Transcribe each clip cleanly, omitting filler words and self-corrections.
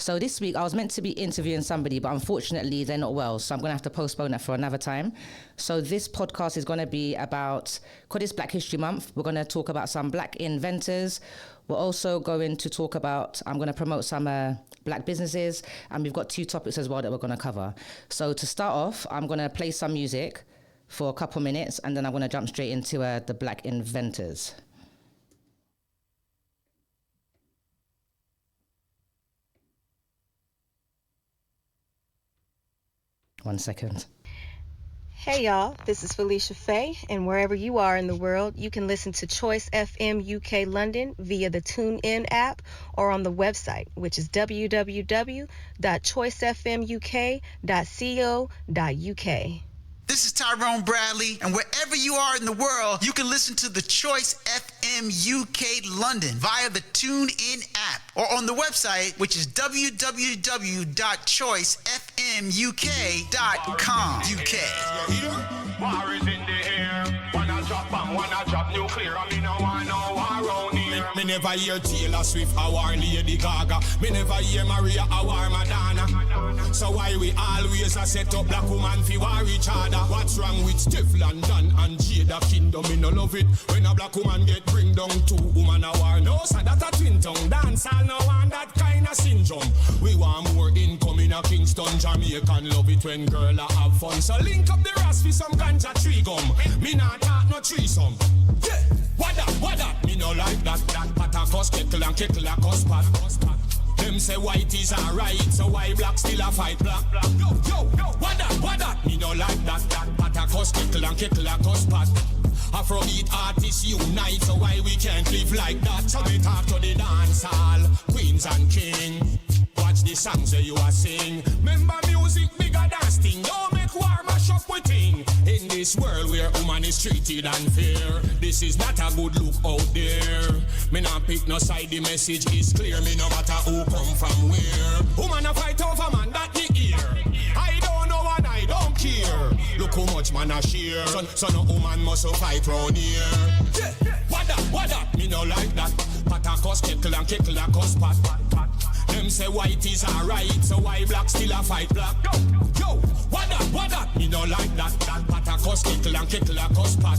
So this week I was meant to be interviewing somebody, but unfortunately they're not well. So I'm going to have to postpone that for another time. So this podcast is going to be about, because it's Black History Month, we're going to talk about some Black inventors. We're also going to talk about, I'm going to promote some Black businesses, and we've got 2 topics as well that we're going to cover. So to start off, I'm going to play some music for a couple minutes, and then I'm going to jump straight into the Black inventors. One second. Hey y'all, this is Felicia Faye, and wherever you are in the world, you can listen to Choice FM UK London via the TuneIn app or on the website, which is www.choicefmuk.co.uk. This is Tyrone Bradley, and wherever you are in the world, you can listen to the Choice FM UK London via the TuneIn app or on the website, which is www.choicefmuk.com. UK. War is in the air. Wanna drop bomb, wanna drop nuclear. I mean, no one know war around here. Me never hear Taylor Swift, a war Lady Gaga. Me never hear Maria, a war Madonna. So why we always a set up black woman fi war each other? What's wrong with Steph London and Jada Kingdom? Me no love it when a black woman get bring down 2 woman a war. No, so that a twin tongue dance. All no want that kind of syndrome. We want more income in a Kingston, Jamaican. Love it when girl a have fun. So link up the rasp for some ganja tree gum. Me not talk no threesome. Yeah, what that? Me no like that. Pat a cuss kettle and kettle a cuss pot. Them say white is alright, so why black still a fight black? Yo, what that? Me no like that. Pat a cuss kettle and kettle a cuss pot. Afrobeat artists unite, so why we can't live like that? So we talk to the dance hall, queens and king. Watch the songs that you are sing. Remember music bigger than sting. Don't make war mash up with thing. In this world where woman is treated unfair, this is not a good look out there. Me not pick no side, the message is clear. Me no matter who come from where. Woman a fight over man, that me hear. I don't know and I don't care. Look how much man a share. So no woman must fight round here. Yeah, what that? Me no like that. Pat a cuss kettle and kettle a cuss pot. Them say white is alright, so why black still a fight black? Yo, what that? Me no like that. Pat a cuss kettle and kettle a cuss pot.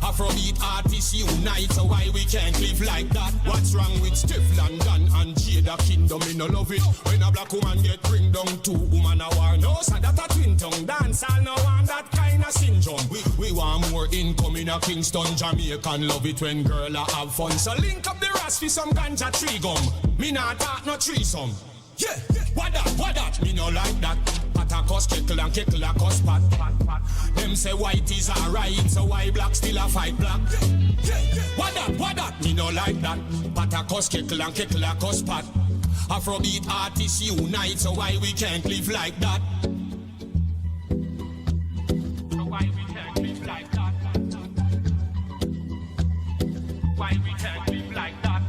Afrobeat artists unite, so why we can't live like that? What's wrong with Steph London and Jada Kingdom? Me no love it when a black woman get bring down 2 woman a war. No, so that a twin tongue dance. All no want that kind of syndrome. We want more income in a Kingston, Jamaican. Love it when girl a have fun. So link up the rasp for some ganja tree gum. Me not talk no threesome. Yeah, what that? Me no like that. Pat a cuss kettle and kettle a cuss pot. Them say white is alright, so why black still a fight black? Yeah, what that? Me no like that. Pat a cuss kettle and kettle a cuss pot. Afrobeat artists unite, so why we can't live like that? So why we can't live like that? Why we can't live like that?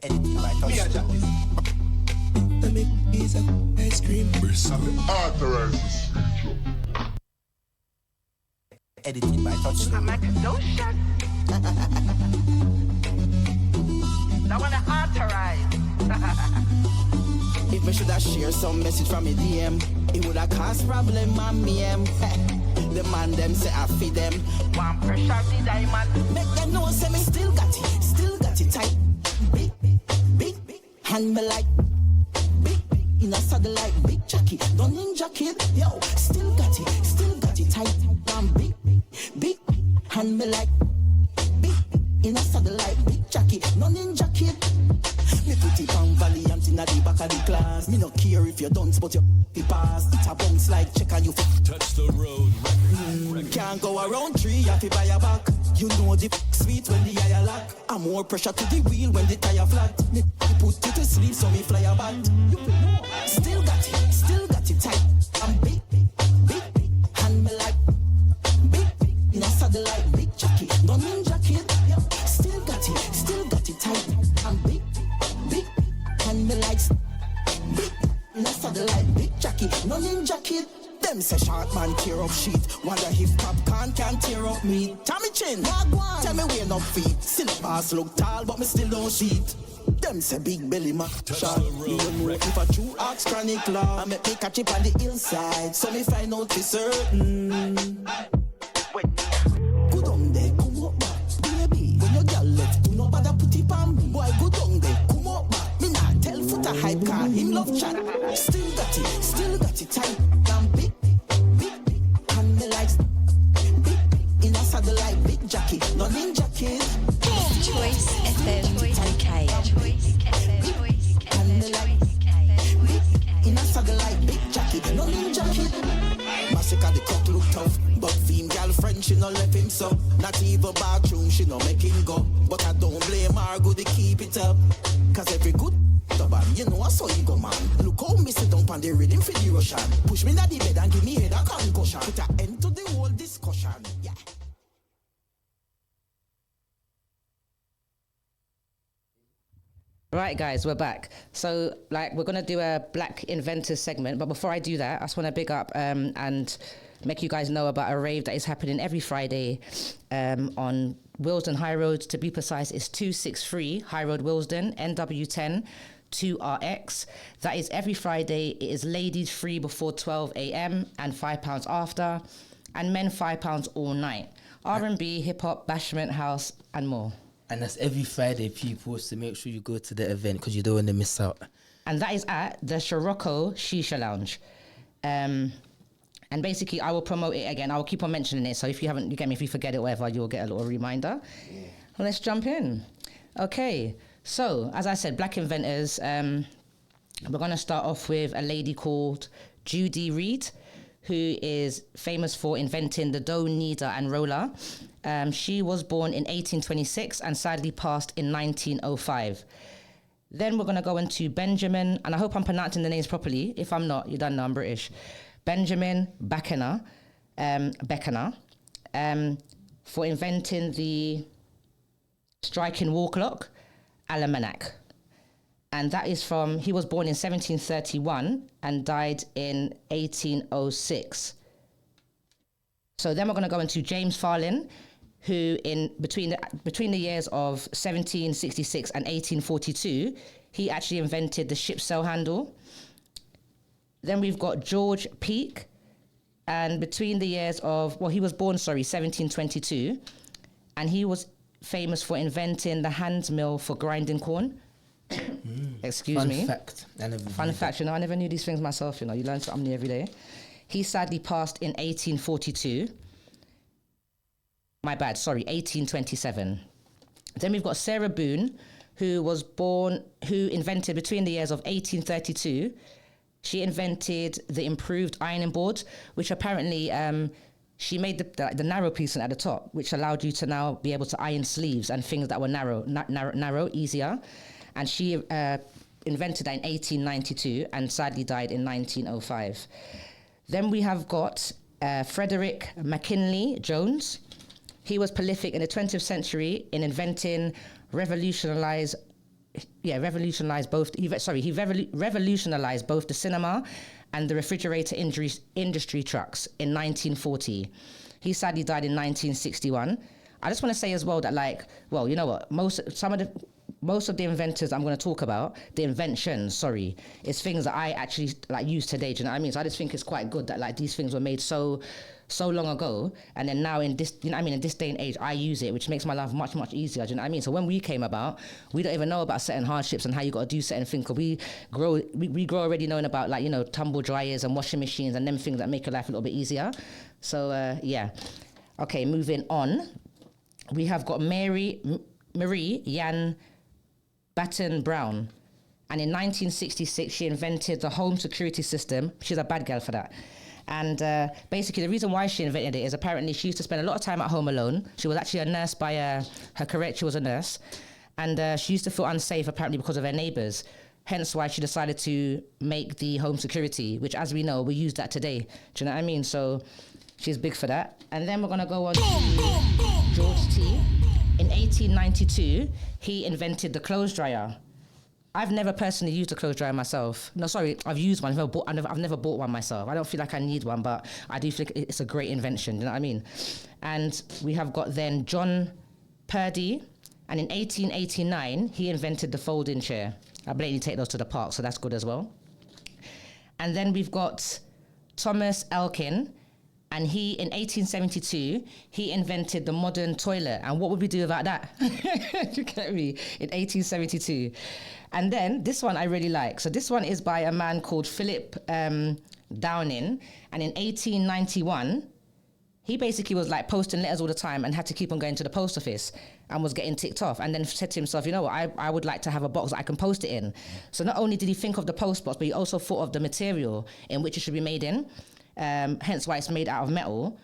Editing by Touch. Let me ease up ice cream. Authorizes. Editing by Touch. I'm like, don't shut. I want to authorize. If I should have shared some message from a DM, it would have caused problem on me. The man them say I feed them. One pressure the diamond. Make them know say me still got it tight. Big, hand me like big, in a saddle like big Jackie. Don't ninja kid, yo, still got it tight. I'm big, hand me like big, in a saddle like big Jackie. No ninja kid. Me put it on valiant in the back of the class. Me no care if you don't, but you pass. It's a bounce like check and you Touch the road. Can't go around 3, you have to buy a back. You know the sweet when the eye lock. I'm more pressure to the wheel when the tire flat. Me put it to sleep so me fly a bat. Still got it tight. I'm big, hand me like big, in a saddle like big Jackie. No ninja kid, still got it tight. Them say shark man tear up sheet. Wonder if popcorn can tear up meat. Tommy Chin, Wagwan. Tell me where no feet. Syllabus look tall, but me still don't sheet. Them say big belly ma shot. Me don't know if a true ox chronic law. I make me catch it on the hillside, so me find out for certain. Good on there, come up back, baby. When your girl left, do not bother put it on me. Boy, good on there, come up back. Me nah tell foot a hype car, him love chat. Still got it tight. I'm big, and me like big. In a saddle like big Jackie, no ninja kid. Choice FM UK. Choice FM. In a saddle like big Jackie, no ninja kid. Massacre the cock look tough, but theme girlfriend she no left him so. Not even bathroom she no make him go. But I don't blame her, go to keep it up. Cause every good man, you know I saw you go man. Look how me sit down on the rhythm for the Russian. Push me in the bed and give me head a concussion. Put an end to the whole discussion. Yeah. Right, guys, we're back. So, we're going to do a Black Inventors segment. But before I do that, I just want to big up and make you guys know about a rave that is happening every Friday on Willesden High Road. To be precise, it's 263 High Road, Willesden, NW10 2RX. That is every Friday. It is ladies free before 12 a.m. and £5 after, and men £5 all night. R&B, hip-hop, bashment, house, and more. And that's every Friday, people, so make sure you go to the event because you don't want to miss out. And that is at the Scirocco Shisha Lounge. And basically, I will promote it again. I will keep on mentioning it. So if you haven't, you get me, if you forget it, whatever, you'll get a little reminder. Yeah. Well, let's jump in. Okay. So, as I said, Black Inventors, we're going to start off with a lady called Judy Reed, who is famous for inventing the dough kneader and roller. She was born in 1826 and sadly passed in 1905. Then we're going to go into Benjamin, and I hope I'm pronouncing the names properly. If I'm not, you don't know I'm British. Benjamin Beckener, for inventing the striking wall clock, almanac. And that is he was born in 1731 and died in 1806. So then we're going to go into James Farlin, who between the years of 1766 and 1842, he actually invented the ship sail handle. Then we've got George Peake, and between the years he was born, 1722, and he was famous for inventing the hand mill for grinding corn. Excuse me. Fun fact, I never knew these things myself, you learn something new every day. He sadly passed in 1842. My bad, 1827. Then we've got Sarah Boone, who invented between the years of 1832. She invented the improved ironing board, which apparently she made the narrow piece at the top, which allowed you to now be able to iron sleeves and things that were narrow, easier. And she invented that in 1892 and sadly died in 1905. Then we have got Frederick McKinley Jones. He was prolific in the 20th century in inventing revolutionized both the cinema and the refrigerator industry trucks in 1940. He sadly died in 1961. I just want to say as well that you know what, most of the inventors I'm going to talk about, the inventions, is things that I actually use today. Do you know what I mean? So I just think it's quite good that these things were made so long ago, and then now in this, in this day and age, I use it, which makes my life much, much easier. Do you know what I mean? So when we came about, we don't even know about certain hardships and how you got to do certain things. Cause we grow already knowing about tumble dryers and washing machines and them things that make your life a little bit easier. So yeah. Okay, moving on. We have got Marie Yan Batten Brown, and in 1966 she invented the home security system. She's a bad girl for that. And basically the reason why she invented it is apparently she used to spend a lot of time at home alone. She was actually a nurse by her career. She was a nurse, and she used to feel unsafe apparently because of her neighbours. Hence why she decided to make the home security, which, as we know, we use that today. Do you know what I mean? So she's big for that. And then we're going to go on to George T. In 1892, he invented the clothes dryer. I've never personally used a clothes dryer myself. No, sorry, I've used one. I've never bought one myself. I don't feel like I need one, but I do feel like it's a great invention. You know what I mean? And we have got then John Purdy, and in 1889 he invented the folding chair. I blatantly take those to the park, so that's good as well. And then we've got Thomas Elkin, and he, in 1872, he invented the modern toilet. And what would we do about that? You get me? In 1872. And then this one I really like. So this one is by a man called Philip Downing. And in 1891, he basically was like posting letters all the time and had to keep on going to the post office and was getting ticked off, and then said to himself, you know what, I would like to have a box that I can post it in. So not only did he think of the post box, but he also thought of the material in which it should be made in. Hence why it's made out of metal,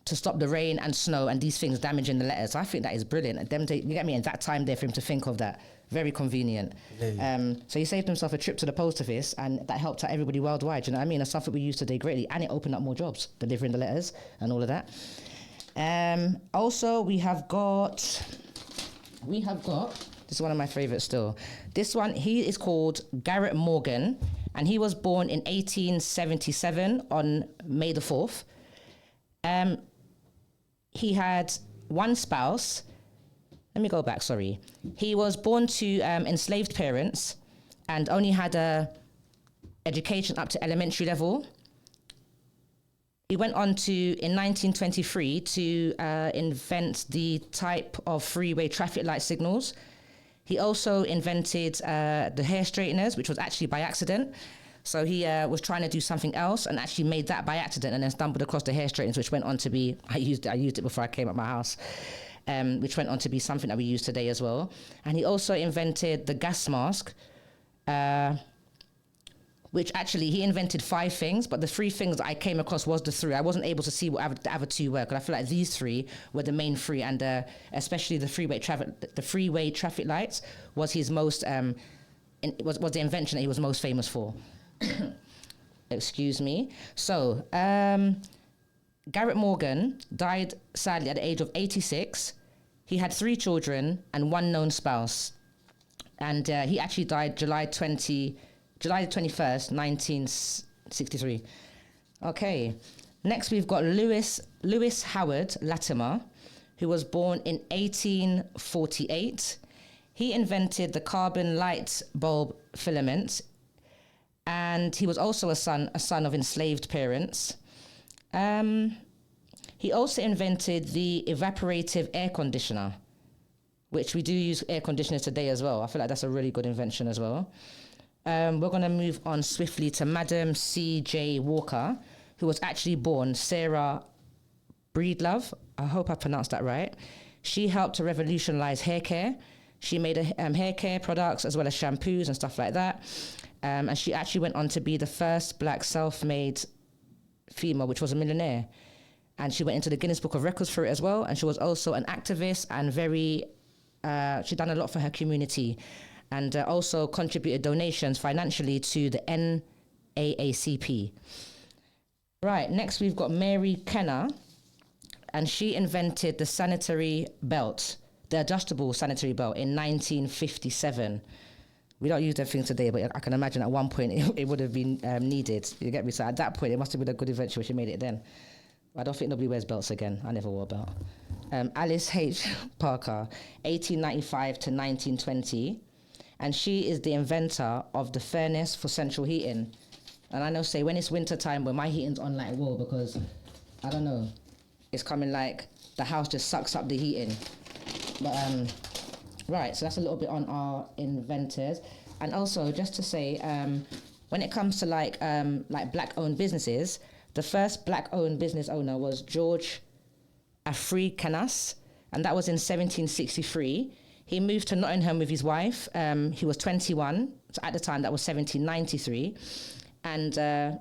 to stop the rain and snow and these things damaging the letters. I think that is brilliant. You get me? In that time there for him to think of that. Very convenient. So he saved himself a trip to the post office, and that helped out everybody worldwide. You know what I mean? It's something we use today greatly, and it opened up more jobs, delivering the letters and all of that. Also, we have got, this is one of my favorites still. This one, he is called Garrett Morgan, and he was born in 1877 on May the 4th. He had one spouse. Let me go back, sorry. He was born to enslaved parents and only had a education up to elementary level. He went on to, in 1923, to invent the type of freeway traffic light signals. He also invented the hair straighteners, which was actually by accident. So he was trying to do something else and actually made that by accident, and then stumbled across the hair straighteners, which went on to be, I used it before I came at my house, which went on to be something that we use today as well. And he also invented the gas mask, which actually he invented 5 things, but the 3 things that I came across was the 3. I wasn't able to see what the other 2 were, because I feel like these 3 were the main 3, and especially the freeway traffic lights was his most, was the invention that he was most famous for. Excuse me. So, Garrett Morgan died sadly at the age of 86. He had 3 children and 1 known spouse. And he actually died July 21st, 1963. Okay. Next, we've got Lewis Howard Latimer, who was born in 1848. He invented the carbon light bulb filament, and he was also a son of enslaved parents. He also invented the evaporative air conditioner, which we do use air conditioners today as well. I feel like that's a really good invention as well. We're going to move on swiftly to Madam C.J. Walker, who was actually born Sarah Breedlove. I hope I pronounced that right. She helped to revolutionize hair care. She made hair care products as well as shampoos and stuff like that. And she actually went on to be the first black self-made female, which was a millionaire. And she went into the Guinness Book of Records for it as well. And she was also an activist and she done a lot for her community, and also contributed donations financially to the NAACP. Right, next we've got Mary Kenner, and she invented the sanitary belt, the adjustable sanitary belt, in 1957. We don't use that thing today, but I can imagine at one point it would have been needed. You get me? So at that point, it must have been a good invention when she made it then. I don't think nobody wears belts again. I never wore a belt. Alice H. Parker, 1895 to 1920. And she is the inventor of the furnace for central heating. And I know, say, when it's winter time, when my heating's on like whoa, because, I don't know, it's coming like the house just sucks up the heating. But, right, so that's a little bit on our inventors. And also, just to say, when it comes to like black-owned businesses, the first black-owned business owner was George Africanas, and that was in 1763. He moved to Nottingham with his wife. He was 21. So at the time, that was 1793. And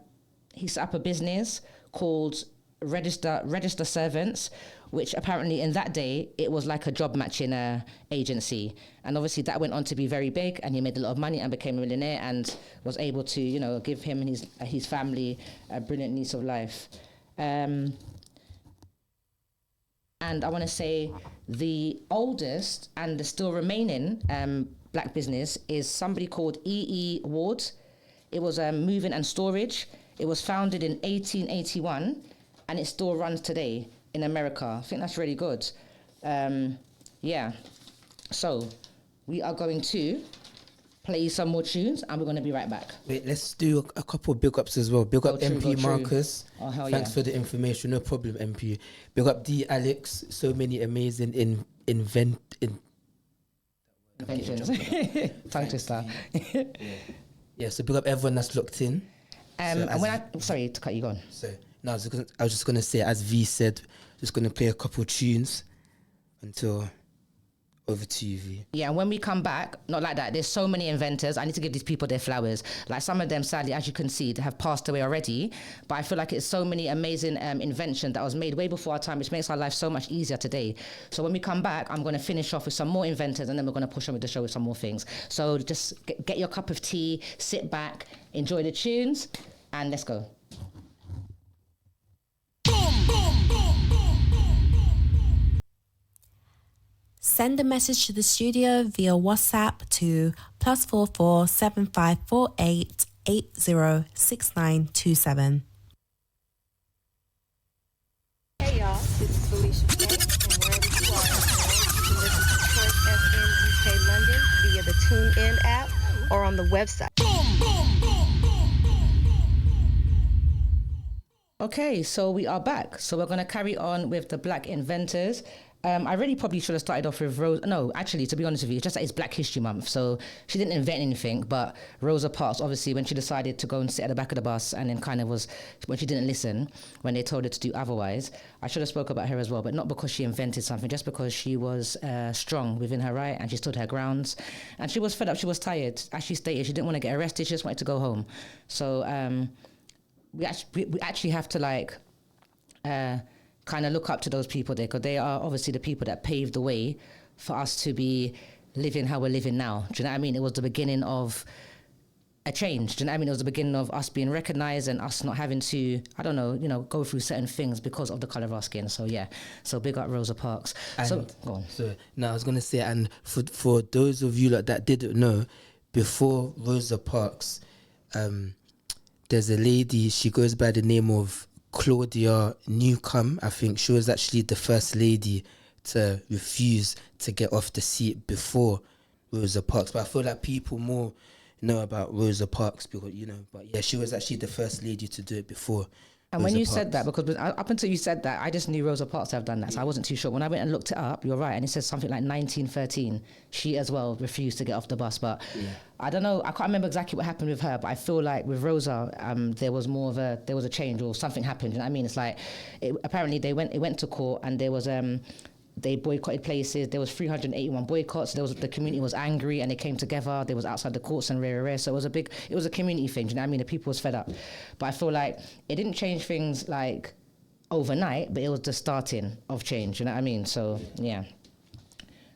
he set up a business called Register Servants, which apparently in that day, it was like a job matching agency. And obviously that went on to be very big, and he made a lot of money and became a millionaire and was able to, you know, give him and his family a brilliant lease of life. And I want to say the oldest and the still remaining black business is somebody called E.E. Ward. It was moving and storage. It was founded in 1881 and it still runs today in America. I think that's really good. Yeah. So we are going to play some more tunes and we're going to be right back. Wait, let's do a couple of big ups as well. Big up MP Marcus. Oh, hell Thanks for the information. No problem, MP. Big up D Alex. So many amazing inventions. Tongue twister. Yeah, so big up everyone that's locked in. Sorry to cut you, on. So no, I was just gonna say, as V said, just gonna play a couple tunes until over to you, V. Yeah, and when we come back, not like that. There's so many inventors. I need to give these people their flowers. Like some of them, sadly, as you can see, have passed away already. But I feel like it's so many amazing invention that was made way before our time, which makes our life so much easier today. So when we come back, I'm going to finish off with some more inventors, and then we're going to push on with the show with some more things. So just get your cup of tea, sit back, enjoy the tunes, and let's go. Send a message to the studio via WhatsApp to +44 7548 806927. Hey y'all, this is Felicia Faye, and wherever you are in the world, you can listen to Choice FM UK London via the TuneIn app or on the website. Okay, so we are back. So we're going to carry on with the Black Inventors. I really probably should have started off with Rose. No, actually, to be honest with you, it's just that it's Black History Month. So she didn't invent anything, but Rosa Parks, obviously, when she decided to go and sit at the back of the bus and then kind of was, when she didn't listen, when they told her to do otherwise, I should have spoke about her as well, but not because she invented something, just because she was strong within her right and she stood her grounds. And she was fed up, she was tired. As she stated, she didn't want to get arrested, she just wanted to go home. So we actually have to kind of look up to those people there, because they are obviously the people that paved the way for us to be living how we're living now. Do you know what I mean? It was the beginning of a change. Do you know what I mean? It was the beginning of us being recognized and us not having to, go through certain things because of the color of our skin. So yeah, so big up Rosa Parks. And so go on. So now I was gonna say, and for those of you that didn't know, before Rosa Parks, there's a lady, she goes by the name of Claudia Newcomb. I think she was actually the first lady to refuse to get off the seat before Rosa Parks. But I feel like people more know about Rosa Parks because, but yeah, she was actually the first lady to do it before. And when you said that, because up until you said that, I just knew Rosa Parks to have done that, so I wasn't too sure. When I went and looked it up, you're right, and it says something like 1913. She as well refused to get off the bus, but I don't know. I can't remember exactly what happened with her, but I feel like with Rosa, there was a change or something happened. You know what I mean? It's like apparently it went to court, and there was they boycotted places. There was 381 boycotts. The community was angry and they came together. They was outside the courts and rare. So it was a community thing. You know what I mean? The people was fed up. But I feel like it didn't change things like overnight, but it was the starting of change. You know what I mean? So yeah.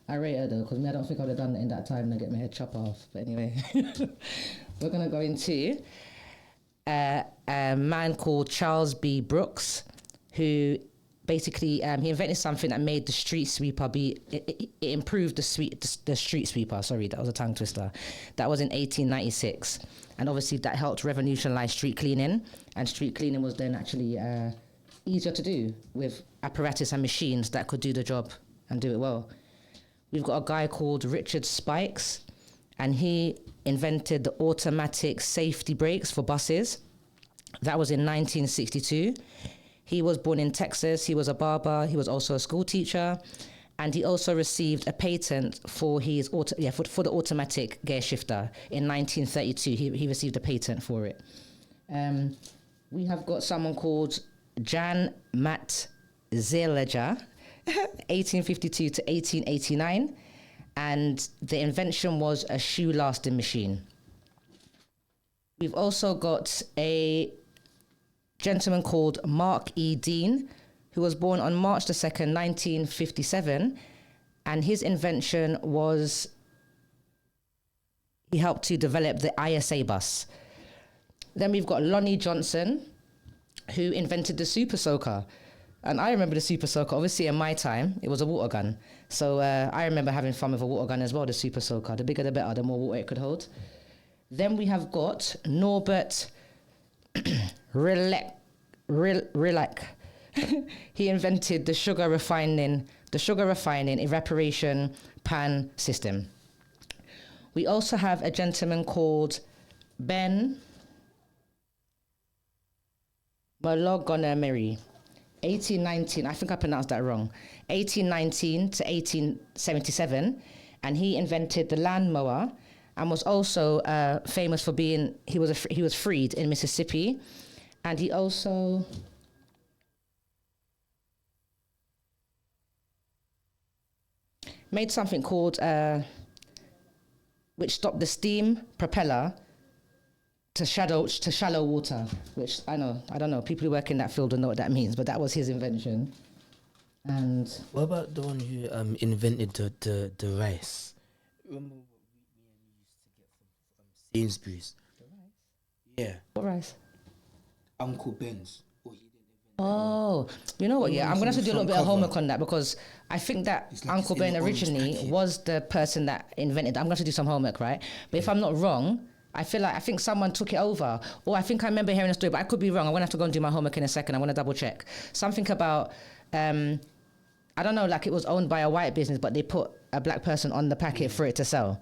I rate her though, because I don't think I would have done it in that time and get my head chopped off. But anyway, we're going to go into a man called Charles B. Brooks, who basically, he invented something that made the street sweeper it improved the street sweeper. Sorry, that was a tongue twister. That was in 1896. And obviously that helped revolutionize street cleaning. And street cleaning was then actually easier to do with apparatus and machines that could do the job and do it well. We've got a guy called Richard Spikes, and he invented the automatic safety brakes for buses. That was in 1962. He was born in Texas. He was a barber. He was also a school teacher, and he also received a patent for his for the automatic gear shifter in 1932. He received a patent for it. We have got someone called Jan Matt Zeliger, 1852 to 1889, and the invention was a shoe lasting machine. We've also got a gentleman called Mark E. Dean, who was born on March the 2nd, 1957, and his invention was he helped to develop the ISA bus. Then we've got Lonnie Johnson, who invented the Super Soaker. And I remember the Super Soaker. Obviously, in my time, it was a water gun. So I remember having fun with a water gun as well, the Super Soaker. The bigger, the better, the more water it could hold. Then we have got Norbert Rilek. He invented the sugar refining evaporation pan system. We also have a gentleman called Ben Montgomery, 1819, I think I pronounced that wrong, 1819 to 1877, and he invented the lawnmower and was also famous for being, he was freed in Mississippi, and he also made something called, which stopped the steam propeller to shallow water, which I don't know, people who work in that field don't know what that means, but that was his invention. And what about the one who invented the rice? Remember what we used to get from Sainsbury's? The rice? Yeah. What rice? Uncle Ben's. Oh, you know what? Yeah, I'm gonna have to do a little bit of homework on that, because I think that like Uncle Ben originally was the person that invented. I'm gonna have to do some homework, right? But if I'm not wrong, I think someone took it over, or I think I remember hearing a story, but I could be wrong. I'm gonna have to go and do my homework in a second. I'm gonna double check something about. I don't know, like it was owned by a white business, but they put a black person on the packet for it to sell.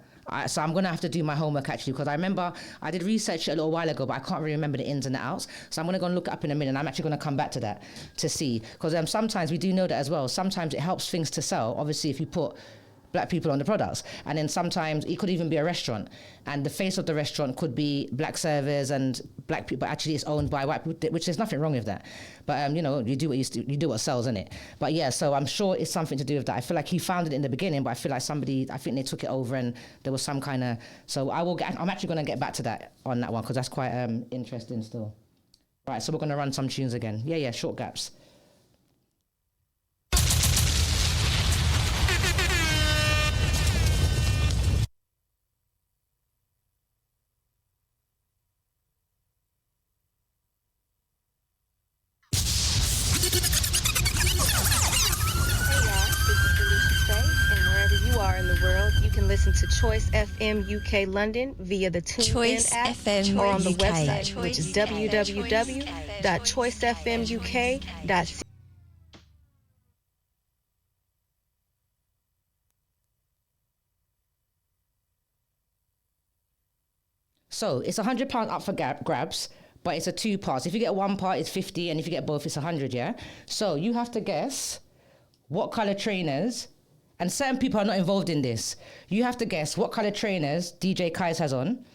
So I'm going to have to do my homework actually, because I remember I did research a little while ago, but I can't really remember the ins and the outs. So I'm going to go and look it up in a minute, and I'm actually going to come back to that to see. Because sometimes we do know that as well. Sometimes it helps things to sell, obviously, if you put black people on the products. And then sometimes it could even be a restaurant, and the face of the restaurant could be black servers and black people, but actually it's owned by white people, which there's nothing wrong with that. But you do what sells, innit? But yeah, so I'm sure it's something to do with that. I feel like he founded it in the beginning, but I feel like I think they took it over and there was some kind of, so I'm actually going to get back to that on that one, because that's quite interesting still. Right, so we're going to run some tunes again. Yeah, short gaps. Listen to Choice FM UK London via the TuneIn app FM or on the UK. website, which is www.choicefmuk.co. So it's £100 up for grabs, but it's a 2 parts. If you get one part, it's 50, and if you get both, it's 100. Yeah. So you have to guess what color trainers. And certain people are not involved in this. You have to guess what color trainers DJ Kais has on.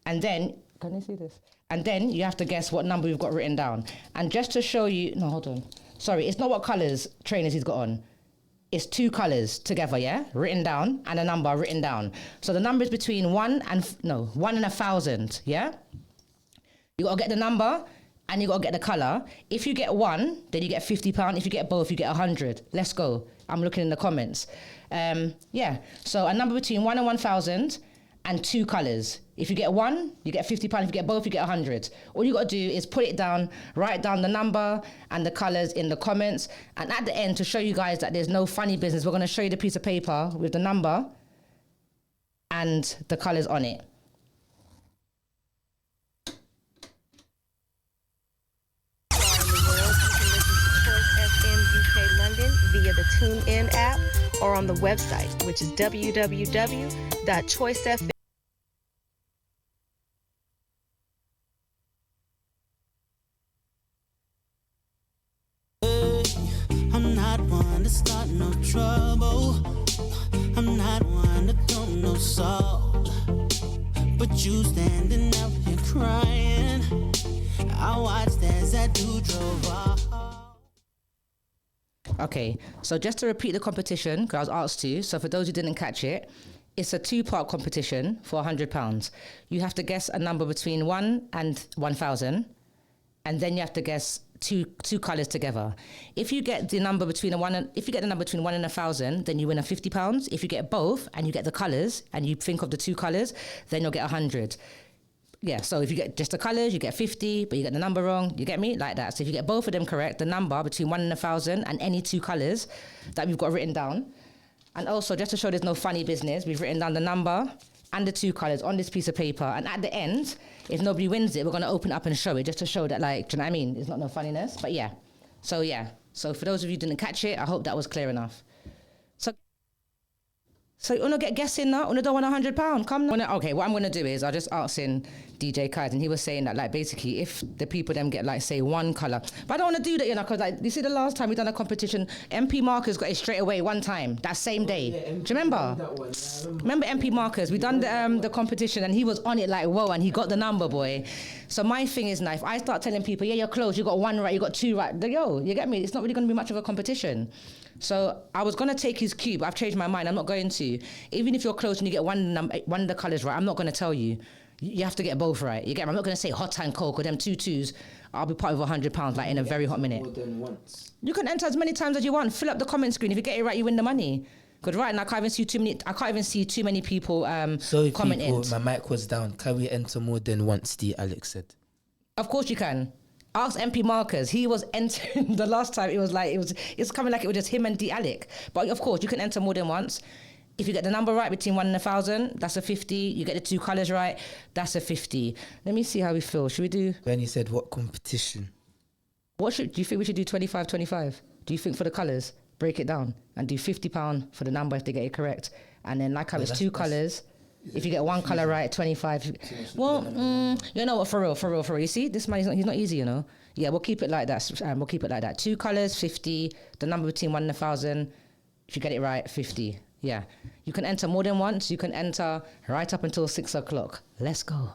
And then, can you see this? And then you have to guess what number we've got written down. And just to show you, no, hold on. Sorry, it's not what colors trainers he's got on. It's 2 colors together, yeah? Written down, and a number written down. So the number is between 1 and 1,000, yeah? You gotta get the number, and you gotta get the color. If you get 1, then you get £50. If you get both, you get 100. Let's go. I'm looking in the comments. Yeah, so a number between 1 and 1,000 and 2 colors. If you get 1, you get £50. If you get both, you get 100. All you got to do is put it down, write down the number and the colors in the comments. And at the end, to show you guys that there's no funny business, we're going to show you the piece of paper with the number and the colors on it. Via the TuneIn app or on the website, which is www.choicefm. I'm not one to start no trouble. I'm not one to throw no salt. But you standing out here crying. I watched as that dude drove off. Okay, so just to repeat the competition, because I was asked to, so for those who didn't catch it, it's a 2-part competition for £100. You have to guess a number between 1 and 1,000, and then you have to guess two colours together. If you get the number between 1 and 1,000, then you win £50. If you get both and you get the colours and you think of the 2 colours, then you'll get 100. Yeah, so if you get just the colours, you get 50, but you get the number wrong, you get me? Like that. So if you get both of them correct, the number between 1 and 1,000 and any 2 colours that we've got written down. And also, just to show there's no funny business, we've written down the number and the 2 colours on this piece of paper. And at the end, if nobody wins it, we're going to open it up and show it, just to show that, like, do you know what I mean? It's not no funniness, but yeah. So, yeah. So for those of you who didn't catch it, I hope that was clear enough. So you wanna get guessing now? You don't want £100? Come now. Okay, what I'm gonna do is I'll just ask in DJ Kai's, and he was saying that, like, basically if the people them get, like, say 1 colour, but I don't want to do that, you know, because, like, you see the last time we done a competition, MP Markers got it straight away 1 time that same day. Do you remember? Remember MP Markers? We done the competition and he was on it like whoa, and he got the number, boy. So my thing is now, if I start telling people, yeah, you're close, you got 1 right, you got 2 right, yo, you get me? It's not really gonna be much of a competition. So I was gonna take his cue, but I've changed my mind. I'm not going to. Even if you're close and you get one of the colours right, I'm not gonna tell you. You have to get both right. You get me? I'm not gonna say hot and cold, or them 2 2s. I'll be part of £100 like in a very hot minute. More than once. You can enter as many times as you want. Fill up the comment screen. If you get it right, you win the money. Because right now I can't even see too many people commenting. People, my mic was down. Can we enter more than once? Alex said. Of course you can. Ask MP Markers. He was entering the last time. It's coming like it was just him and D Alec. But of course you can enter more than once. If you get the number right between 1 and 1,000, that's a 50. You get the 2 colours right, that's a 50. Let me see how we feel. Should we do? When he said what competition? Do you think we should do 25-25? Do you think for the colours, break it down and do £50 for the number if they get it correct, and then like how it's 2 colours. If you get 1 colour right, 25. Well, you know what? For real. You see, this man he's not easy, you know. Yeah, we'll keep it like that. 2 colours, 50. The number between 1 and 1,000. If you get it right, 50. Yeah, you can enter more than once. You can enter right up until 6 o'clock. Let's go.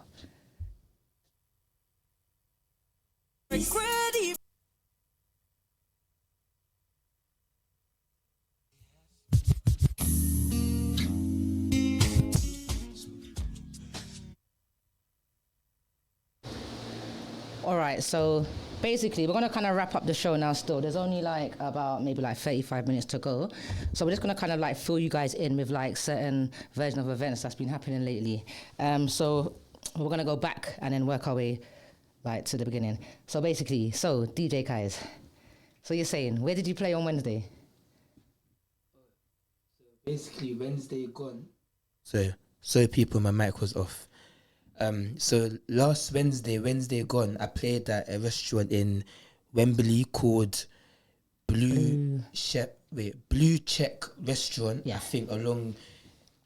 All right, so basically we're going to kind of wrap up the show now still. There's only like about maybe like 35 minutes to go. So we're just going to kind of like fill you guys in with like certain version of events that's been happening lately. So we're going to go back and then work our way like to the beginning. So basically, DJ Kai's. So you're saying, where did you play on Wednesday? Basically, Wednesday gone. So people, my mic was off. So last Wednesday gone, I played at a restaurant in Wembley called Blue Check Restaurant. Yeah. I think along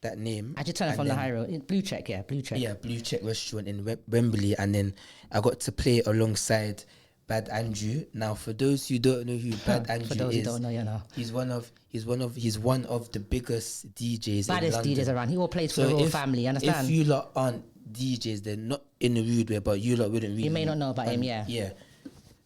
that name. I just turn it from the high road. Blue Check. Yeah, Blue Check Restaurant in Wembley, and then I got to play alongside Bad Andrew. Now, for those who don't know who Bad Andrew is, for those who don't know, you know, he's one of the biggest DJs. Baddest in London. DJs around. He all plays for the royal family. Understand? If you lot aren't DJs, they're not in a rude way, but you lot wouldn't really. You may not know about him, yeah. Yeah.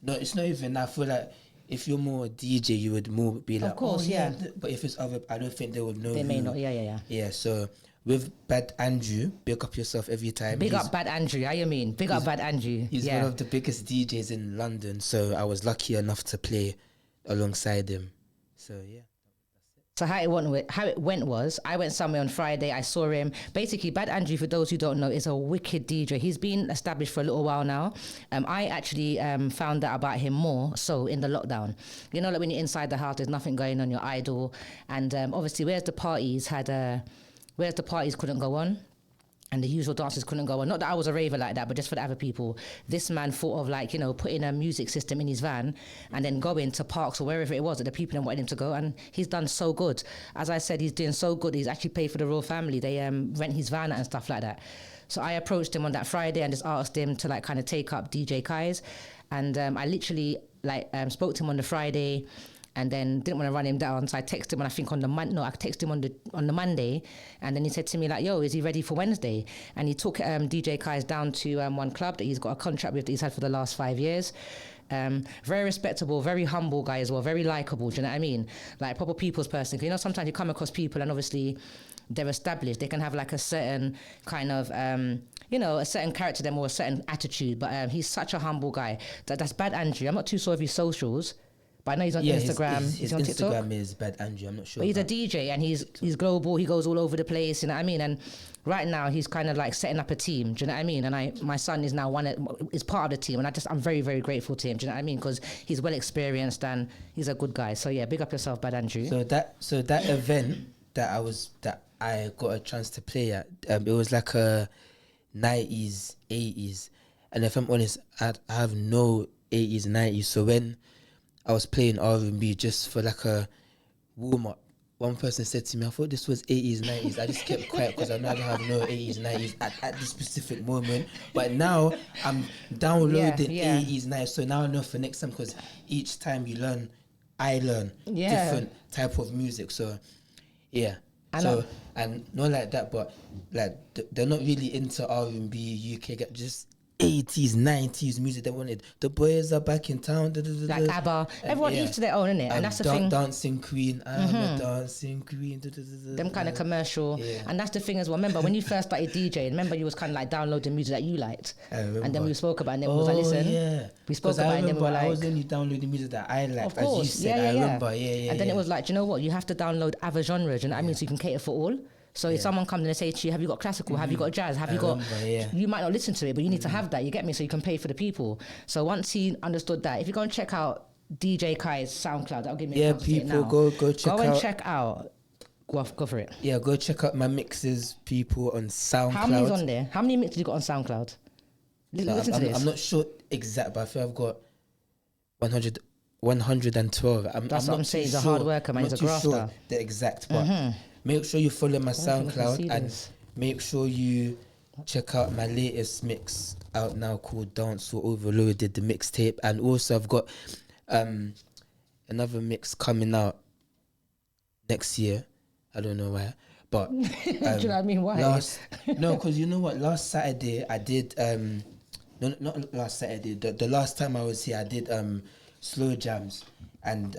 No, it's not even. I feel like if you're more a DJ, you would more be like, of course, yeah. But if it's other, I don't think they would know. They may not. Yeah. Yeah. So with Bad Andrew, big up yourself every time. Big up Bad Andrew. How you mean? Big up Bad Andrew. He's one of the biggest DJs in London. So I was lucky enough to play alongside him. So yeah. So how it went was, I went somewhere on Friday, I saw him. Basically, Bad Andrew, for those who don't know, is a wicked DJ. He's been established for a little while now. I actually found out about him more so in the lockdown. You know, like when you're inside the house, there's nothing going on, you're idle. And obviously, whereas the parties couldn't go on, and the usual dances couldn't go on. Not that I was a raver like that, but just for the other people. This man thought of, like, you know, putting a music system in his van and then going to parks or wherever it was that the people wanted him to go. And he's done so good. As I said, he's doing so good. He's actually paid for the royal family. They rent his van and stuff like that. So I approached him on that Friday and just asked him to, like, kind of take up DJ Kai's. And I literally, spoke to him on the Friday, and then didn't want to run him down, so I texted him, and I think I texted him on the Monday, and then he said to me, like, yo, is he ready for Wednesday? And he took DJ Kai's down to one club that he's got a contract with that he's had for the last 5 years. Very respectable, very humble guy as well, very likable, do you know what I mean? Like, proper people's person. You know, sometimes you come across people and obviously they're established, they can have like a certain kind of a certain character to them or a certain attitude, but he's such a humble guy. That's Bad Andrew. I'm not too sure of his socials, But I know he's on Instagram. His he's on TikTok. Instagram is Bad Andrew. I'm not sure. But he's a DJ and he's global. He goes all over the place. You know what I mean? And right now he's kind of like setting up a team. Do you know what I mean? And my son is now is part of the team, and I'm very, very grateful to him. Do you know what I mean? Because he's well experienced and he's a good guy. So yeah, big up yourself, Bad Andrew. So that event that I got a chance to play at, it was like a 90s, 80s, and if I'm honest, I have no 80s, 90s. So when I was playing R&B just for like a warm up, one person said to me, I thought this was 80s, 90s. I just kept quiet because I know I don't have no 80s, 90s at this specific moment. But now I'm downloading 80s, 90s. So now I know for next time, because each time you learn, I learn different type of music. So yeah. And not like that, but like they're not really into R&B, UK, just 80s, 90s music. They wanted The Boys Are Back in Town, like ABBA. Everyone each to their own, innit? And that's the thing. Dancing Queen, I'm a dancing queen. Them kind of commercial. And that's the thing as well. Remember when you first started DJing, remember you was kind of like downloading music that you liked. And then we spoke about it, and then we was like, listen. We spoke about it, and then we were like, I was only downloading music that I liked, of course. as you said. I remember, And then it was like, do you know what? You have to download other genres, you know what I mean? So you can cater for all. So if someone comes in and say to you, have you got classical, have you got jazz, have you got... You might not listen to it, but you need to have that, you get me? So you can pay for the people. So once he understood that, if you go and check out DJ Kai's SoundCloud, that'll give me a people, go check out... Go and check out... Go for it. Yeah, go check out my mixes, people, on SoundCloud. How many's on there? How many mixes you got on SoundCloud? Listen to this. I'm not sure exact, but I feel I've got 112. That's what I'm saying. He's a hard worker, man. He's a grafter. Sure the exact, but make sure you follow my SoundCloud and make sure you check out my latest mix out now called Dance or Overloaded, the mixtape. And also I've got another mix coming out next year. I don't know why, but do you know what I mean? Why? No, because you know what? Last Saturday I did no, not last Saturday. The last time I was here, I did slow jams, and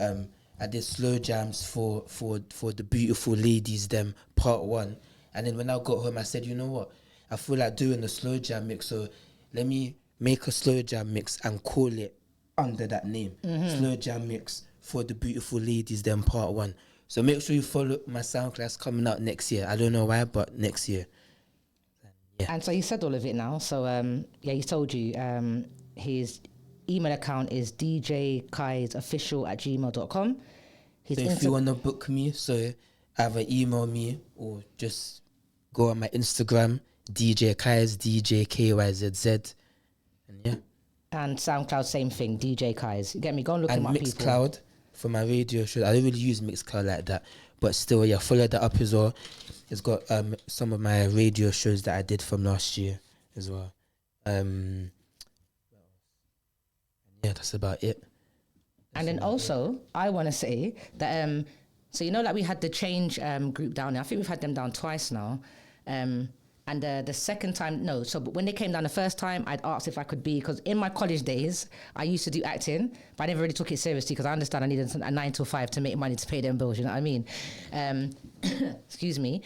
I did slow jams for the beautiful ladies, them part 1. And then when I got home, I said, you know what? I feel like doing a slow jam mix, so let me make a slow jam mix and call it under that name, slow jam mix for the beautiful ladies, them part 1. So make sure you follow my SoundCloud. That's coming out next year. I don't know why, but next year. Yeah. And so he said all of it now. So he told you his email account is djkaisofficial@gmail.com. So if you want to book me, so either email me or just go on my Instagram, DJ Kais, DJKYZZ. And yeah. And SoundCloud, same thing, DJ Kais. You get me? Go and look him up, people. Mixcloud for my radio show. I don't really use Mixcloud like that, but still, yeah, follow that up as well. It's got some of my radio shows that I did from last year as well. Yeah, that's about it. And then also, I want to say that, so you know, like we had the Change group down there. I think we've had them down twice now. And the second time, no. So when they came down the first time, I'd asked if I could be, because in my college days, I used to do acting, but I never really took it seriously because I understand I needed a 9 to 5 to make money to pay them bills, you know what I mean? Excuse me.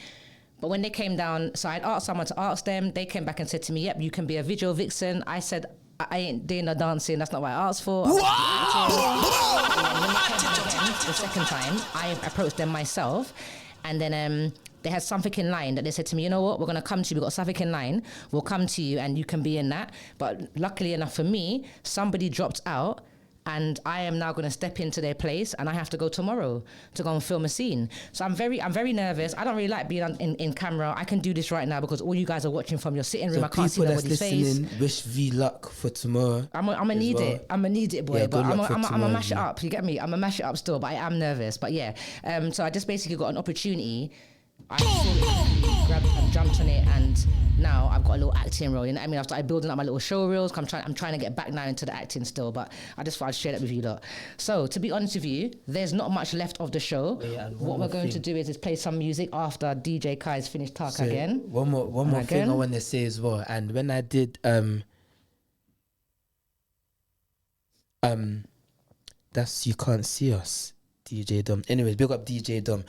But when they came down, so I'd asked someone to ask them. They came back and said to me, yep, you can be a video vixen. I said, I ain't doing no dancing. That's not what I asked for. The second time, I approached them myself, and then they had something in line that they said to me, you know what, we're going to come to you. We've got something in line. We'll come to you and you can be in that. But luckily enough for me, somebody dropped out and I am now going to step into their place and I have to go tomorrow to go and film a scene. So I'm very nervous. I don't really like being in camera. I can do this right now because all you guys are watching from your sitting room. So I can't see nobody's face. Wish V luck for tomorrow. I'm gonna need it. I'm gonna need it, boy. Yeah, but I'm gonna mash it yeah. up. You get me? I'm gonna mash it up still, but I am nervous. But yeah, so I just basically got an opportunity. I grabbed and jumped on it, and now I've got a little acting role. You know what I mean? I've started building up my little show reels. I'm trying to get back now into the acting still, but I just thought I'd share that with you lot. So to be honest with you, there's not much left of the show. Yeah, what we're going to do is play some music after DJ Kai's finished talk so again. One more thing I want to say as well. And when I did that's You Can't See Us, DJ Dom. Anyways, big up DJ Dom.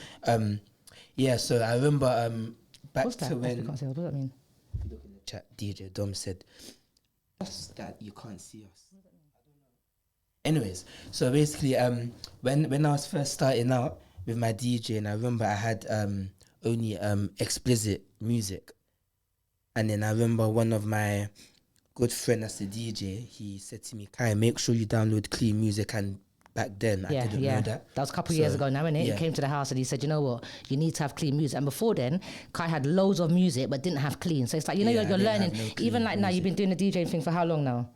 Yeah, so I remember back What's that? to when... What does that mean? If you look in the chat, DJ Dom said, "That's that You Can't See Us." Anyways, so basically, when I was first starting out with my DJing, I remember I had only explicit music, and then I remember one of my good friend that's a DJ, he said to me, Kai, make sure you download clean music. And back then I didn't know that. That was a couple of years ago now, innit? Yeah. He came to the house and he said, you know what, you need to have clean music. And before then, Kai had loads of music but didn't have clean. So it's like, you know, Yeah, you're I didn't learning. have no clean Even like now, you've been doing the DJing thing for how long now?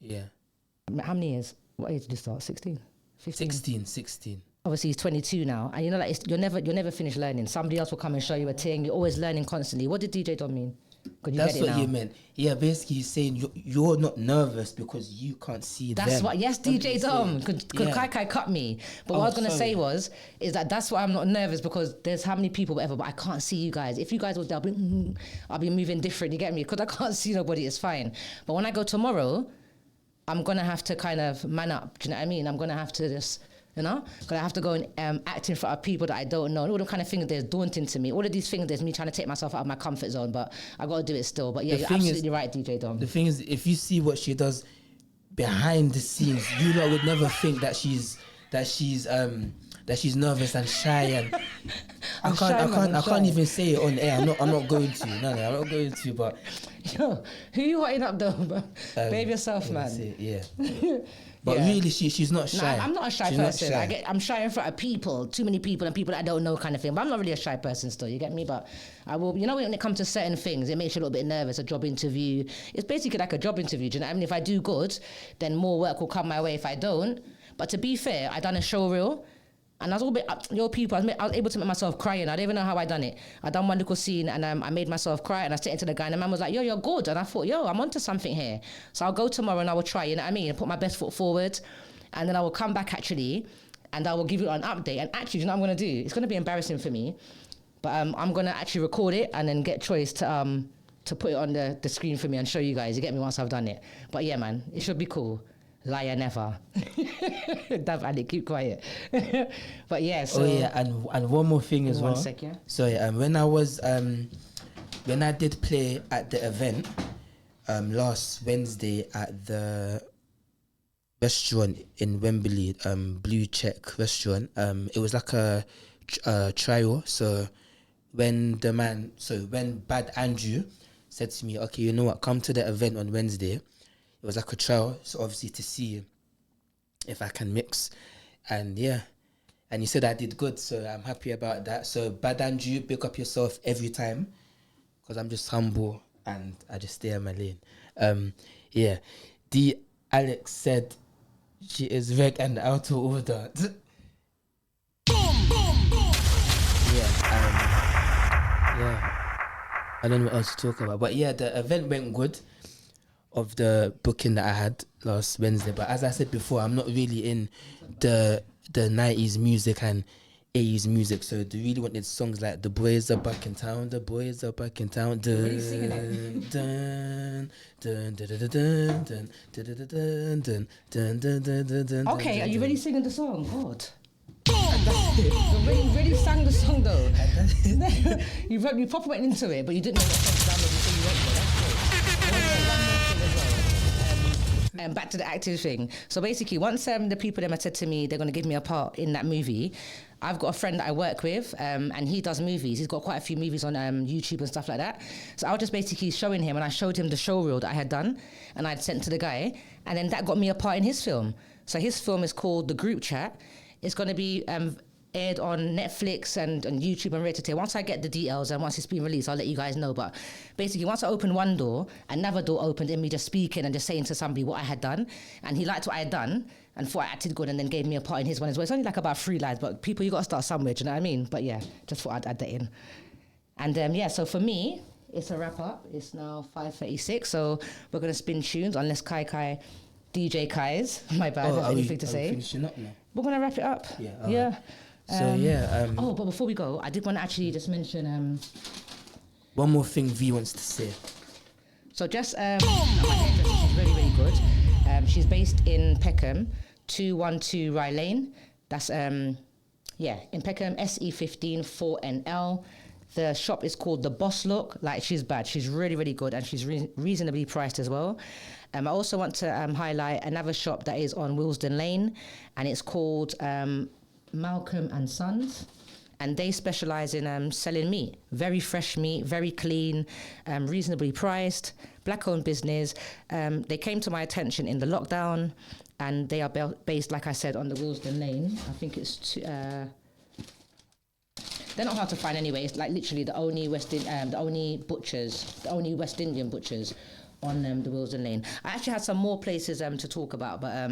Yeah. How many years? What age did you start? 16? 15? 16. Obviously he's 22 now, and you know, like you're never finished learning. Somebody else will come and show you a thing. You're always learning constantly. What did DJ Don mean? That's what he meant. Yeah, basically he's saying you're not nervous because you can't see that's them. what. Yes, DJ Dom. Could Kai cut me? But what I was gonna say is that's why I'm not nervous, because there's how many people, whatever. But I can't see you guys. If you guys was there, I'll be moving different. You get me? Because I can't see nobody. It's fine. But when I go tomorrow, I'm gonna have to kind of man up. Do you know what I mean? I'm gonna have to just. You know, because I have to go and act in front of people that I don't know. And all the kind of things that's daunting to me. All of these things, there's me trying to take myself out of my comfort zone, but I got to do it still. But yeah, you're absolutely right, DJ Dom. The thing is, if you see what she does behind the scenes, you lot would never think that she's nervous and shy, and I can't even say it on air. I'm not going to. No, I'm not going to. But yo, who you hotting up though? Behave yourself, man. Yeah. But really, she's not shy. Nah, I'm not a shy person. I'm shy in front of people, too many people, and people that I don't know, kind of thing. But I'm not really a shy person still. You get me? But I will. You know, when it comes to certain things, it makes you a little bit nervous. A job interview, it's basically like a job interview. Do you know what I mean? If I do good, then more work will come my way. If I don't, but to be fair, I done a show reel. And I was all bit, people, I was able to make myself crying. I don't even know how I done it. I done one little scene and I made myself cry, and I said it to the guy, and the man was like, yo, you're good. And I thought, yo, I'm onto something here. So I'll go tomorrow and I will try, you know what I mean? And put my best foot forward. And then I will come back actually, and I will give you an update. And actually, you know what I'm going to do? It's going to be embarrassing for me. But I'm going to actually record it and then get Choice to put it on the screen for me and show you guys. You get me once I've done it. But yeah, man, it should be cool. Liar never. Dav Ali, keep quiet. But yeah, so... Oh yeah, and one more thing as well. 1 sec, yeah? So when I did play at the event last Wednesday at the restaurant in Wembley, Blue Check restaurant, it was like a trial. So when Bad Andrew said to me, okay, you know what, come to the event on Wednesday. It was like a trial, so obviously to see if I can mix. And yeah, and he said I did good, so I'm happy about that. So Bad Andrew, pick up yourself every time, because I'm just humble and I just stay in my lane. Yeah, D. Alex said she is reg and out of order. Yeah, I don't know what else to talk about. But yeah, the event went good, of the booking that I had last Wednesday. But as I said before, I'm not really in the 90s music and 80s music, so they really wanted songs like The Boys Are Back in Town, The Boys Are Back in Town, dun, dun, dun, dun, dun, dun, dun, dun, dun, dun, dun. Okay, are you really singing the song? God. You really sang the song though. You proper went into it, but you didn't know what song to download before you went there. And back to the active thing. So basically, once the people them had said to me they're going to give me a part in that movie, I've got a friend that I work with, and he does movies. He's got quite a few movies on YouTube and stuff like that. So I was just basically showing him, and I showed him the show reel that I had done, and I'd sent to the guy, and then that got me a part in his film. So his film is called The Group Chat. It's going to be aired on Netflix and YouTube and Reddit. Once I get the details and once it's been released, I'll let you guys know. But basically, once I opened one door, another door opened in me just speaking and just saying to somebody what I had done. And he liked what I had done and thought I acted good, and then gave me a part in his one as well. It's only like about 3 lines, but people, you got to start somewhere, do you know what I mean? But yeah, just thought I'd add that in. And yeah, so for me, it's a wrap up. It's now 5:36, so we're going to spin tunes unless DJ Kai's, my bad, has anything to say. Finishing up now? We're going to wrap it up. Yeah. Yeah. So but before we go, I did want to actually just mention one more thing V wants to say. So just my hairdresser, she's really, really good. She's based in Peckham, 212 Rye Lane. That's in Peckham, SE15 4NL. The shop is called The Boss Look. Like, she's bad. She's really, really good, and she's reasonably priced as well. I also want to highlight another shop that is on Willesden Lane, and it's called Malcolm and Sons. And they specialize in selling meat, very fresh meat, very clean, reasonably priced, black-owned business. They came to my attention in the lockdown, and they are based, like I said, on the Willesden Lane. I think it's they're not hard to find anyway. It's like literally the only West Indian butchers on the Willesden Lane. I actually had some more places to talk about, but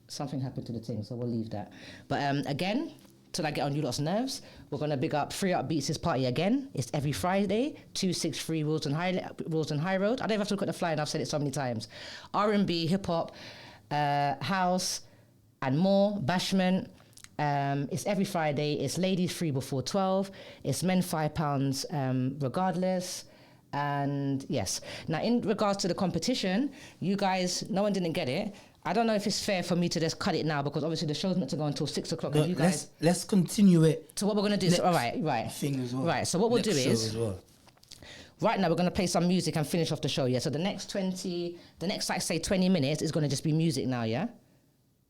something happened to the thing, so we'll leave that. But again, till I get on you lot's nerves, we're going to big up Free Up Beats' party again. It's every Friday, 263 Willesden High Road. I don't even have to look at the flyer, and I've said it so many times. R&B, hip-hop, house, and more, bashment. It's every Friday. It's ladies free before 12. It's men £5 regardless. And yes, now in regards to the competition, you guys, no one didn't get it. I don't know if it's fair for me to just cut it now, because obviously the show's meant to go until 6 o'clock. No, and you guys, let's continue it. So what we're gonna do? So, all right. Thing as well. Right. So what we'll Next do is show as well. right now we're gonna play some music and finish off the show. Yeah. So the next like say 20 minutes is gonna just be music now. Yeah.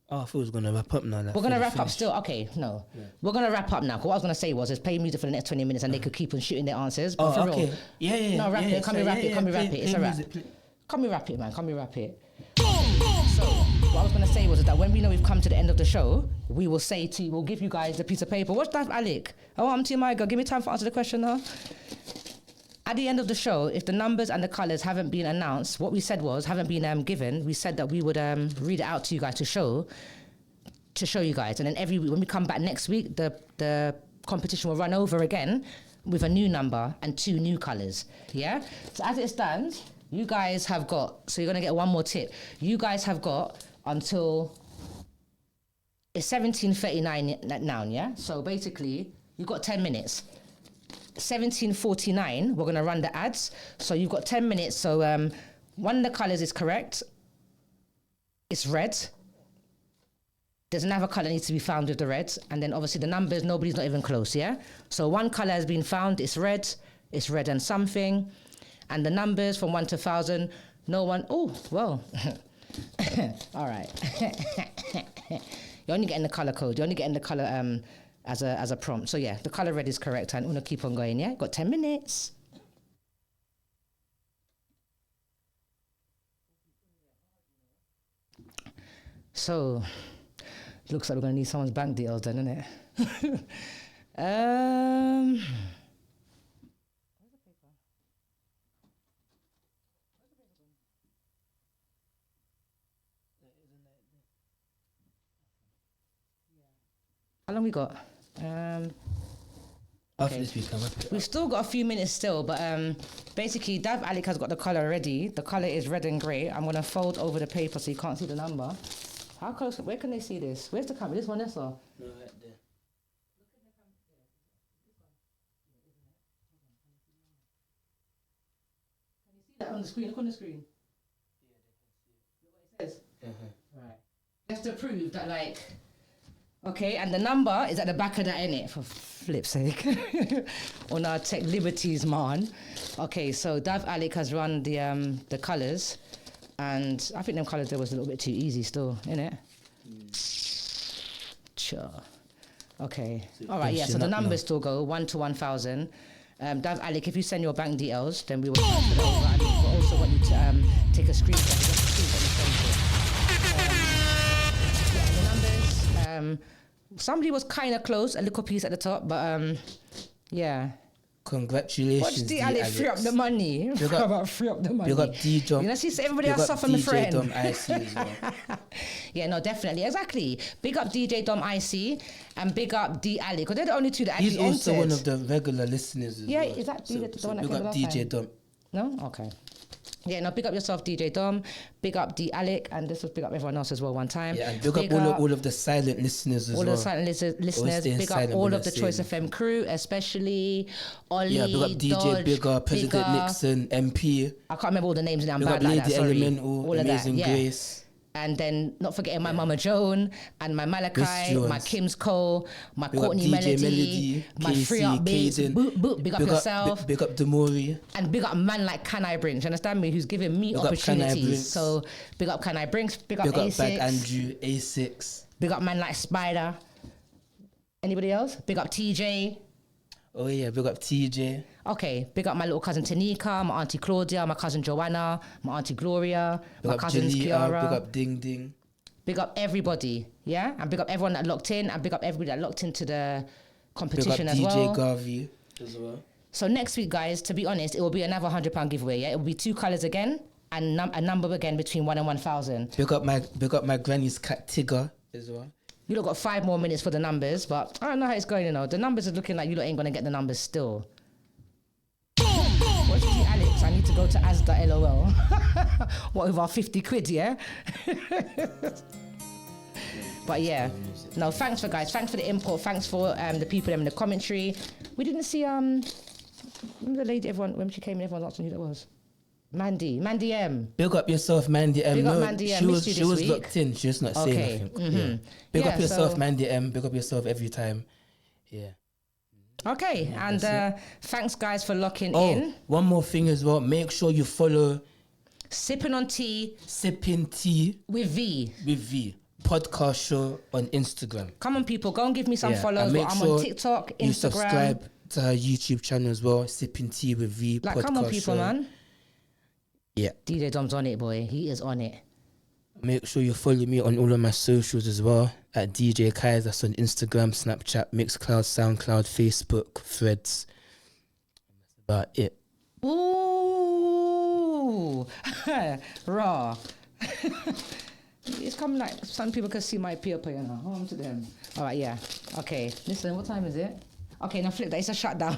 Oh, I thought it was going to wrap up now. We're going to wrap up still. Okay, no. Yeah. We're going to wrap up now. What I was going to say was play music for the next 20 minutes and they could keep on shooting their answers. But for okay. real, Yeah. No, rap it. Come me rap it. It's a rap. Come me rap it, man. Come me rap it. So, what I was going to say was that when we know we've come to the end of the show, we will say to you, we'll give you guys a piece of paper. What's that, Alec? Oh, I'm to my girl. Give me time to answer the question now. At the end of the show, if the numbers and the colours haven't been announced, what we said was, haven't been given, we said that we would read it out to you guys to show you guys, and then every week when we come back next week, the competition will run over again with a new number and 2 new colours. Yeah. So as it stands, you guys have got. So you're gonna get one more tip. You guys have got until it's 17:39 now. Yeah. So basically, you've got 10 minutes. 17:49, we're gonna run the ads. So you've got 10 minutes. So one of the colours is correct. It's red. There's another colour that needs to be found with the red. And then obviously the numbers, nobody's not even close, yeah? So one colour has been found, it's red and something. And the numbers from 1 to 1,000, no one, oh, well. All right. You're only getting the colour code. You're only getting the colour as a prompt. So yeah, the colour red is correct. And I'm gonna keep on going, yeah? Got 10 minutes. So, looks like we're going to need someone's bank details then, innit? How long we got? After this week, we've still got a few minutes still, but basically, Dav Alec has got the colour already. The colour is red and grey. I'm going to fold over the paper so you can't see the number. How close? Where can they see this? Where's the camera? This one, this one? No, right there. Can you see that on the screen? Look on the screen. Yeah, they can see it. Look what it says. Right. Just to prove that, like, okay, and the number is at the back of that, innit? For flip's sake. On our tech liberties, man. Okay, so Dav Alec has run the colours. And I think them colours there was a little bit too easy still, innit? Sure. Okay. All right, yeah, so the numbers still go 1 to 1,000. Dav Alec, if you send your bank details, then we will transfer it over. And we will also want you to take a screenshot. The numbers, somebody was kind of close, a little piece at the top, but yeah. Congratulations, Watch D Alec free up the money. Free up the money. Big up D-Dom. You know, see, everybody else suffer, my friend. DJ Dom IC as well. Yeah, no, definitely. Exactly. Big up DJ Dom IC and big up D Alec, because they're the only two that actually entered. He's also one of the regular listeners as well. Yeah, is that the one that big up DJ Dom. No? Okay. Yeah, no, big up yourself, DJ Dom. Big up D Alec, and this was big up everyone else as well one time. Yeah, and big up all of the silent listeners as well. All the silent listeners. Big up all of the Choice FM crew, especially Ollie, yeah, big up DJ, Dodge, big up President Nixon, MP. I can't remember all the names now. I'm big bad up like Lady that, sorry. Elemental, all Amazing of that, yeah. Grace. And then not forgetting my Mama Joan and my Malachi, my Kim's Cole, my Big Courtney up DJ Melody, my KC, Free Up Beats, Kaden. big up yourself. Big up Demori. And big up man like Can I Brinks, you understand me? Who's giving me opportunities. So big up Can I Brinks, big up A6. Big up Bad Andrew, A6. Big up man like Spider. Anybody else? Big up TJ. Oh yeah, big up TJ. Okay, big up my little cousin Tanika, my auntie Claudia, my cousin Joanna, my auntie Gloria, my cousins Kiara. Big up Ding Ding. Big up everybody, yeah? And big up everyone that locked in, and big up everybody that locked into the competition as well. Big up DJ Garvey as well. So next week, guys, to be honest, it will be another £100 giveaway, yeah? It will be 2 colours again, and a number again between 1 and 1,000. Big up my granny's cat Tigger as well. You lot got 5 more minutes for the numbers, but I don't know how it's going, you know. The numbers are looking like you lot ain't going to get the numbers still. What's the Alex? I need to go to Asda LOL. What, over 50 quid, yeah? But yeah, no, thanks for the input. Thanks for the people in the commentary. We didn't see, remember the lady, when she came in, everyone asked who that was. Mandy M. Big up yourself, Mandy M. Big up Mandy M. She was locked in. She was not saying nothing. Mm-hmm. Yeah. Big up yourself, Mandy M. Big up yourself every time. Yeah. Okay, yeah, and thanks guys for locking in. One more thing as well. Make sure you follow Sipping Tea with Vee podcast show on Instagram. Come on, people, go and give me some follows. Make I'm sure on TikTok, Instagram. You subscribe to her YouTube channel as well. Sipping Tea with Vee podcast show. Come on, people, man. Yeah. DJ Dom's on it, boy. He is on it. Make sure you follow me on all of my socials as well at DJ Kaiser. That's on Instagram, Snapchat, Mixcloud, SoundCloud, Facebook, Threads. That's about it. Ooh, raw. It's coming like some people can see my paper, you know. Home to them. All right, yeah. Okay, listen, what time is it? Okay, now flip that. It's a shutdown.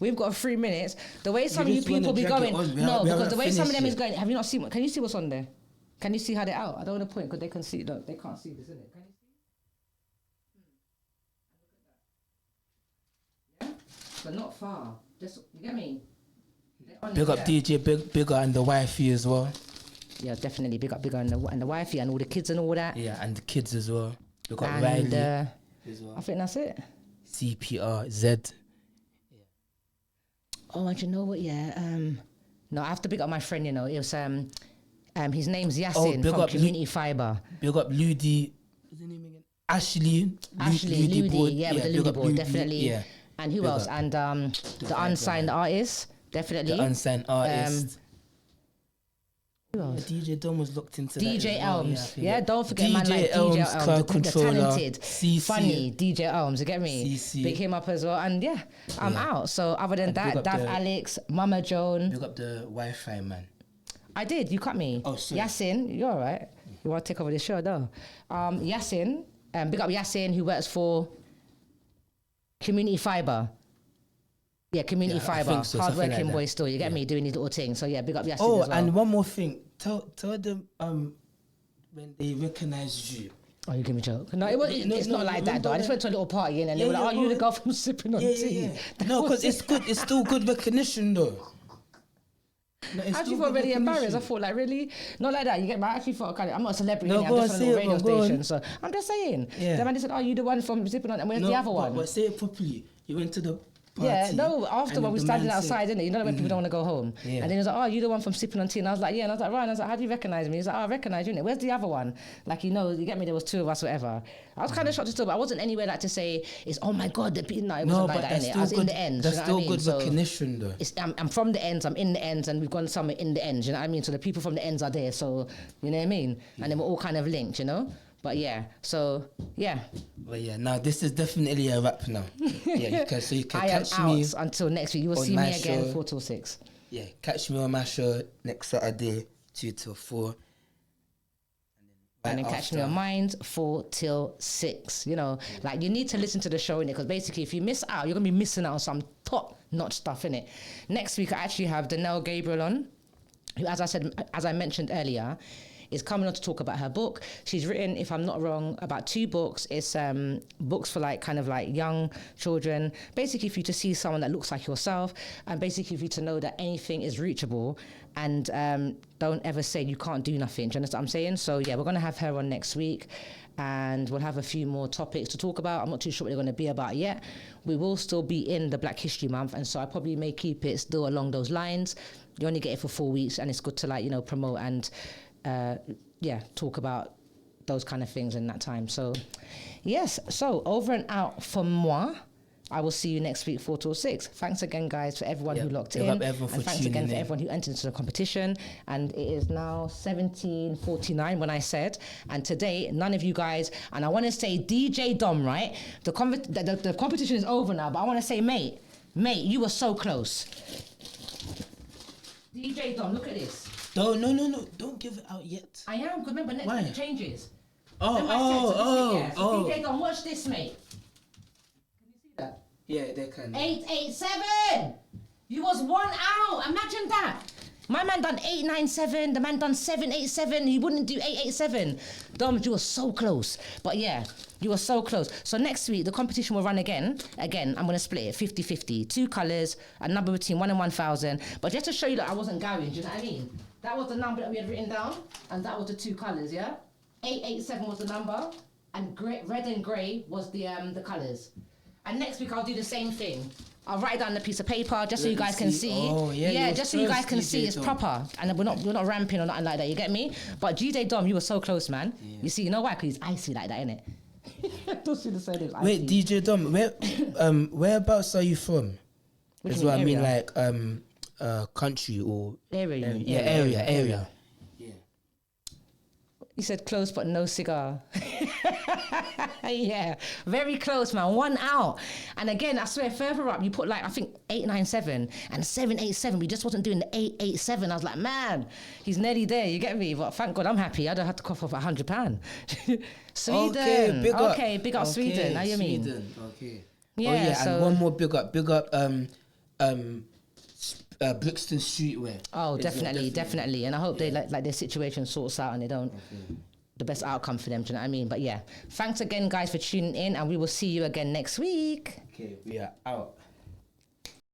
We've got 3 minutes. The way some of you people be going, because the way some of them is going. Have you not seen? Can you see what's on there? Can you see how they're out? I don't want to point because they can see. Look, they can't see this, is it? Can you see? Yeah, but not far. Just you get me. Big up DJ Bigger and the wifey as well. Yeah, definitely big up Bigger and the wifey and all the kids and all that. Yeah, and the kids as well. Big up Riley as well. I think that's it. CPR Z. Yeah. Oh, and you know what? Yeah. No, I have to big up my friend. You know, it was his name's Yasin from Community Fibre. Big up Ludi. What's his name again? Ashley. Ludi. Board. Yeah, with the Ludi board, definitely. Yeah. And who else? And the unsigned artist, definitely. The unsigned artist. Who else? DJ Dom was looked into DJ that Elms. Well. Yeah, don't forget man like Elms, DJ Elms, crowd the controller, talented, CC. funny DJ Elms. You get me? CC. Pick him up as well, and yeah, I'm out. So other than that, Dav Alex, Mama Joan. Pick up the Wi-Fi man. I did. You cut me. Oh, sorry. Yasin, you're all right. You want to take over the show, though? Yasin, big up Yasin, who works for Community Fibre. Yeah, Community Fibre. So, hard-working like boy still. You get me doing his little thing. So yeah, big up Yasin as well. And one more thing. Tell them when they recognize you. Oh, you give me a joke. No, it's not like that though. I just went to a little party and they were like, "Oh, you the girl from Sipping on Tea." Yeah. No, because it's good. It's still good recognition though. No, I actually felt really embarrassed. I thought, like, really? Not like that. You get me? I actually felt kind of, I'm not a celebrity. I'm just on a radio station. So I'm just saying. Yeah. Then I said, "Oh, you the one from Sipping on," and where's the other one? But say it properly. You went to the party. Yeah, no, after when we standing outside, innit? You know when people don't want to go home. Yeah. And then he was like, "Oh, you the one from Sipping on Tea?" And I was like, "Yeah." And I was like, "Right." And I was like, "How do you recognise me?" He's like, "Oh, I recognise you, innit? Where's the other one?" Like, you know, you get me? There was 2 of us, whatever. I was kind of shocked still, but I wasn't anywhere like to say, "It's, oh my God, it wasn't like that, innit? I was in the ends. That's still good So recognition, though. I'm from the ends, I'm in the ends, and we've gone somewhere in the ends, you know what I mean? So the people from the ends are there, so, you know what I mean? And then we're all kind of linked, you know? But yeah, so yeah. But yeah, now this is definitely a wrap now. Yeah, you can catch me until next week. You will see me again 4 till 6. Yeah, catch me on my show next Saturday 2 till 4. And then catch me on mine 4 till 6. You know, like you need to listen to the show in it because basically if you miss out, you're gonna be missing out on some top-notch stuff in it. Next week I actually have Danelle Gabriel on, who, as I mentioned earlier, is coming on to talk about her book. She's written, if I'm not wrong, about 2 books. It's books for like kind of like young children, basically for you to see someone that looks like yourself, and basically for you to know that anything is reachable, and don't ever say you can't do nothing. Do you understand what I'm saying? So yeah, we're going to have her on next week, and we'll have a few more topics to talk about. I'm not too sure what they're going to be about yet. We will still be in the Black History Month, and so I probably may keep it still along those lines. You only get it for 4 weeks, and it's good to, like, you know, promote and talk about those kind of things in that time. So yes, so over and out from moi. I will see you next week, 4 till 6. Thanks again, guys, for everyone who locked in. And thanks again for everyone who entered into the competition. And it is now 17:49 when I said. And today, none of you guys, and I want to say DJ Dom, right? The competition is over now, but I want to say, mate, you were so close. DJ Dom, look at this. No, don't give it out yet. I am, because remember, next week it changes. Oh. DJ Dom, watch this, mate. Yeah, they can. 887! You was 1 out. Imagine that. My man done 897. The man done 787. He wouldn't do 887. Dom, you were so close. But yeah, you were so close. So next week, the competition will run again. Again, I'm going to split it 50-50. 2 colours, a number between 1 and 1,000. But just to show you that I wasn't going, do you know what I mean? That was the number that we had written down. And that was the 2 colours, yeah? 887 was the number. And red and grey was the colours. And next week I'll do the same thing. I'll write it down on a piece of paper just so you guys can see. Oh, yeah, just so you guys can see it's proper. And we're not ramping or nothing like that, you get me? But DJ Dom, you were so close, man. Yeah. You see, you know why? Because he's icy like that, innit? Don't see the same. Wait, DJ Dom, whereabouts are you from? That's what I mean, like country or area. Area. You said close but no cigar. Yeah, very close, man. 1 out. And again, I swear, further up, you put like, I think 897 and 787. We just wasn't doing the 887. I was like, man, he's nearly there. You get me? But thank God I'm happy. I don't have to cough off £100. Sweden. Big up Sweden. How you mean? Sweden. Okay. Yeah. So, and one more big up. Brixton Streetwear. Oh, definitely. And I hope they like their situation sorts out and they don't the best outcome for them. Do you know what I mean? But yeah, thanks again, guys, for tuning in, and we will see you again next week. Okay, we are out.